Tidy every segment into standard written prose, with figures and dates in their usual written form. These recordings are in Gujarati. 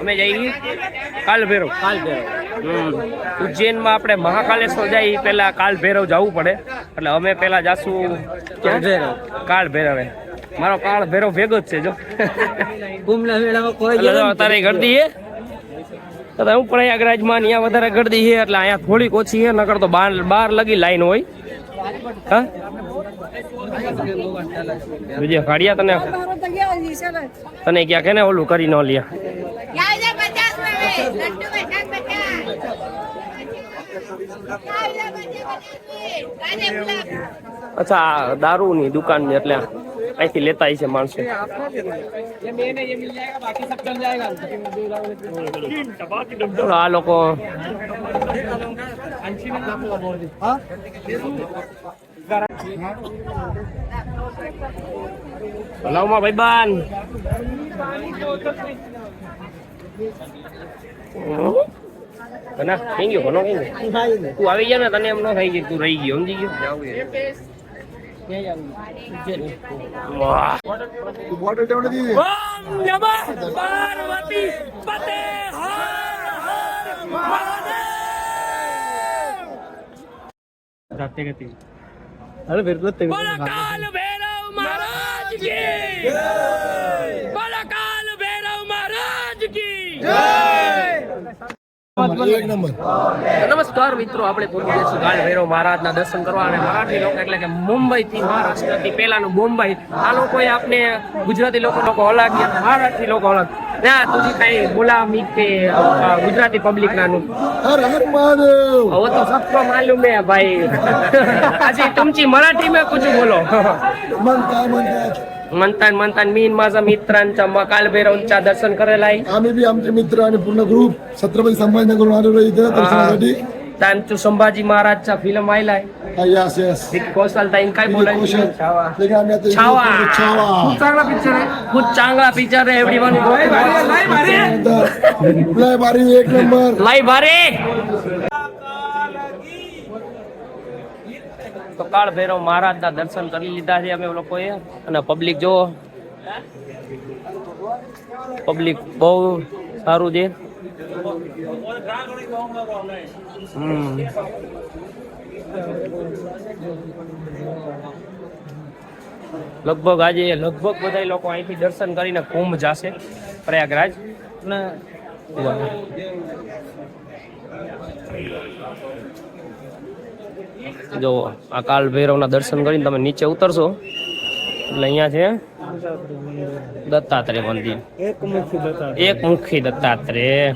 અમે જઈએ કાલ ભૈરવ. ઉજ્જૈનમાં આપણે મહાકાલેશ્વર જઈએ પેલા કાલ ભૈરવ જવું પડે એટલે અમે પેલા જાશું કાળ ભૈરવે. મારો કાળ ભૈરવ ભેગો જ છે જો. તારી ગરદી હે હું પ્રયાગરાજમાં અહીંયા વધારે ગરદી છે એટલે અહીંયા થોડીક ઓછી છે, નકર તો બાર લગી લાઈન હોય. હા બીજે ખાડિયા તને ક્યાં કે ને ઓલું કરી ન લ્યા. અચ્છા દારૂ ની દુકાન ને એટલે અહીંથી લેતા છે માણસો. આ લોકો હલાવમાં ભાઈબાન ના કઈ ગયો ઘણો કઈ તું આવી ગયા ને તને એમ ન થઈ ગયું તું રહી ગયો સમજી ગયો. अरे फिर तो काल भैरव महाराज की बोला, काल भैरव महाराज की નમસ્કાર મિત્રો, આપણે પહોંચી ગયા છીએ કાળ ભૈરવ મહારાજના દર્શન કરવા. અને મરાઠી લોકો એટલે કે મુંબઈ થી મહારાષ્ટ્રથી પેલાનું મુંબઈ, આ લોકોએ આપણે ગુજરાતી લોકો અલગ, મરાઠી લોકો અલગ. ના तुझी काही बोला मी ते गुजराती पब्लिक नानू वो तो सबको मालूम है भाई. अजी तुमची मराठी में कुछ बोलो. म्हणतात मी माझा मित्रांच्या काल भैरवच्या दर्शन करायला आहे. आम्ही बी आमचे मित्र आणि पूर्ण ग्रुप छत्रपती संभाजीनगरहून आलेलो इथे दर्शनासाठी. त्यांचं संभाजी महाराजचा फिल्म आलाय. यस यस कौशल ताईन काय बोलायचं. छावा खूप चांगला पिक्चर आहे, खूप चांगला पिक्चर आहे. एव्हरीवन लय भारी, एक नंबर लय भारी. તો કાળ ભૈરવ મહારાજના દર્શન કરી લીધા છે અમે લોકોએ. અને પબ્લિક જો, પબ્લિક બહુ સારું છે. લગભગ આજે બધા લોકો અહીંથી દર્શન કરીને કુંભ જશે પ્રયાગરાજ. જો આ કાલ ભૈરવના દર્શન કરીને તમે નીચે ઉતરશો એટલે અહીંયા છે દત્તાત્રેય મંદિર, એક મુખી દત્તાત્રેય.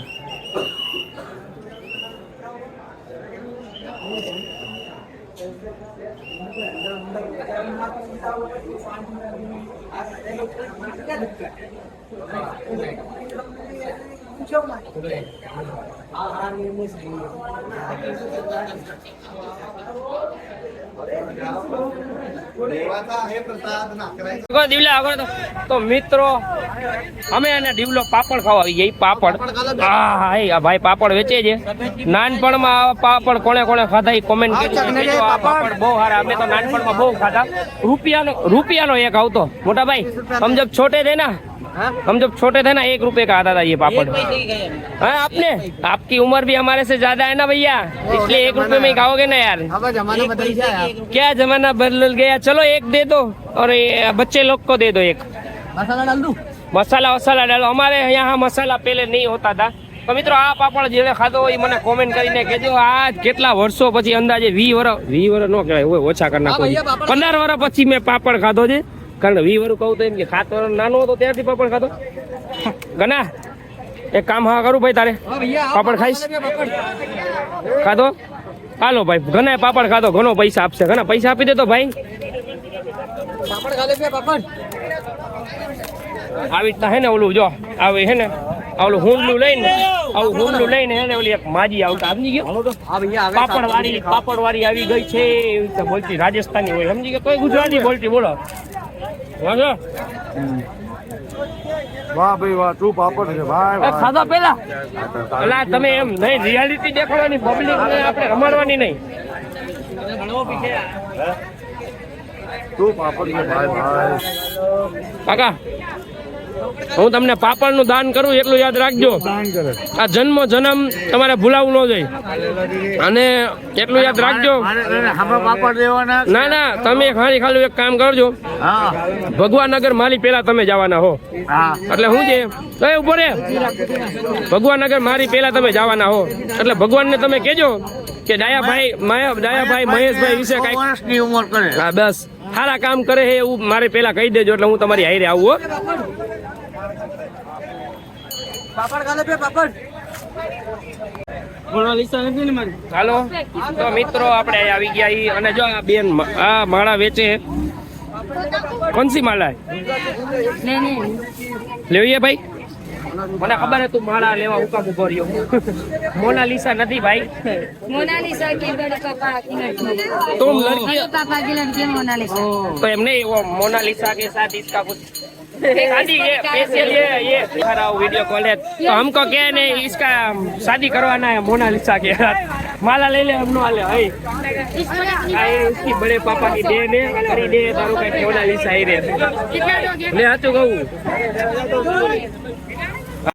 તો મિત્રો અમે એને ડીવલો પાપડ ખાવા આવી ગયા. પાપડ હા ભાઈ પાપડ વેચે છે. નાનપણમાં પાપડ કોને કોને ખાધા એ કોમેન્ટ કરી. આ પાપડ બહુ સારા, અમે તો નાનપણમાં બહુ ખાધા. રૂપિયાનો એક આવતો. મોટા ભાઈ हम जब छोटे थे ना, हम जब छोटे थे ना 1 रुपए का आता था ये पापड़. हाँ आपने, आपकी उम्र भी हमारे से ज्यादा है ना भैया, इसलिए 1 रुपए में ही खाओगे ना यार. जमाना बदल गया, क्या जमाना बदल गया. चलो एक दे दो और बच्चे लोग को दे दो एक. मसाला डाल दूं? मसाला डालो. हमारे यहाँ मसाला पहले नहीं होता था. તો મિત્રો આ પાપડ જેને ખાધો હોય મને કોમેન્ટ કરીને કહેજો. આ કેટલા વર્ષો પછી, અંદાજે 20 વર્ષ નો કહેવાય, હોય ઓછા કરી નાખો, 15 વર્ષ પછી મેં પાપડ ખાધો છે. કારણ 20 વર્ષ કહું તો એમ કે 7 વર્ષ નાનો હતો ત્યારથી પાપડ ખાધો. ગના એક કામ હા કરું ભાઈ, તારે પાપડ ખાઈશ? ખાધો? હાલો ભાઈ, ઘણા પાપડ ખાધો, ઘણો પૈસા આપશે. ઘણા પૈસા આપી દે તો ભાઈ. પાપડ ખાલે છે પાપડ. આવી રીતના હે ને ઓલું જો આવે હે ને ઓલું હુંડલું લઈને હે ને ઓલી એક માજી આવતા સમજી ગયો. પાપડ વાળી આવી ગઈ છે એવી રીતે બોલતી, રાજસ્થાની હોય સમજી ગયો, તોય ગુજરાતી બોલતી. બોલો વાહ ભાઈ વાહ, તું પાપડ છે ભાઈ. ખાધા પેલા એટલે તમે એમ નહીં, રિયાલિટી દેખાડવાની, પબ્લિક આપણે રમાડવાની નહીં. તું પાપડ છે ભાઈ ભાઈ. કાકા હું તમને પાપડનું દાન કરું એટલું યાદ રાખજો. આ જન્મ જન્મ તમારે ભૂલાવું ન જોઈએ અને એટલું યાદ રાખજો. ના ના, તમે ખાલી એક કામ કરજો. ભગવાનનગર મારી પેલા તમે જવાના હો. એટલે શું છે એ ઉભો રે, ભગવાનનગર મારી પેલા તમે જવાના હો. એટલે ભગવાનને તમે કહેજો કે ડાયાભાઈ મહેશભાઈ વિશે કઈ ઉંમર કરે. હા બસ સારા કામ કરે છે એવું મારે પેલા કહી દેજો એટલે હું તમારી હારે આવું હો. પાપડ ખાલે બે પાપડ. હાલો તો મિત્રો આપણે આવી ગયા ઈ અને જો આ બેન આ માળા વેચે. કોણસી માળા લેવીએ ભાઈ? મને ખબર હે તું માળા લેવા હુકામ ઉભો રહ્યો. મોનાલિસા નથી ભાઈ. मोनालिसा की बड़े पापा की लड़की तुम लड़की पापा की लड़की है मोनालिसा तो एम नहीं वो मोनालिसा के साथ इसका कुछ शादी ये स्पेशल ये दिखा वीडियो कॉल है तो हमको क्या है नहीं इसका शादी करवाना है मोनालिसा के साथ. माला ले ले हम नो ले भाई. ये इसकी बड़े पापा की देन है કરી દે તારું કઈ મોનાલિસા આવી રે લે હાચું કહું.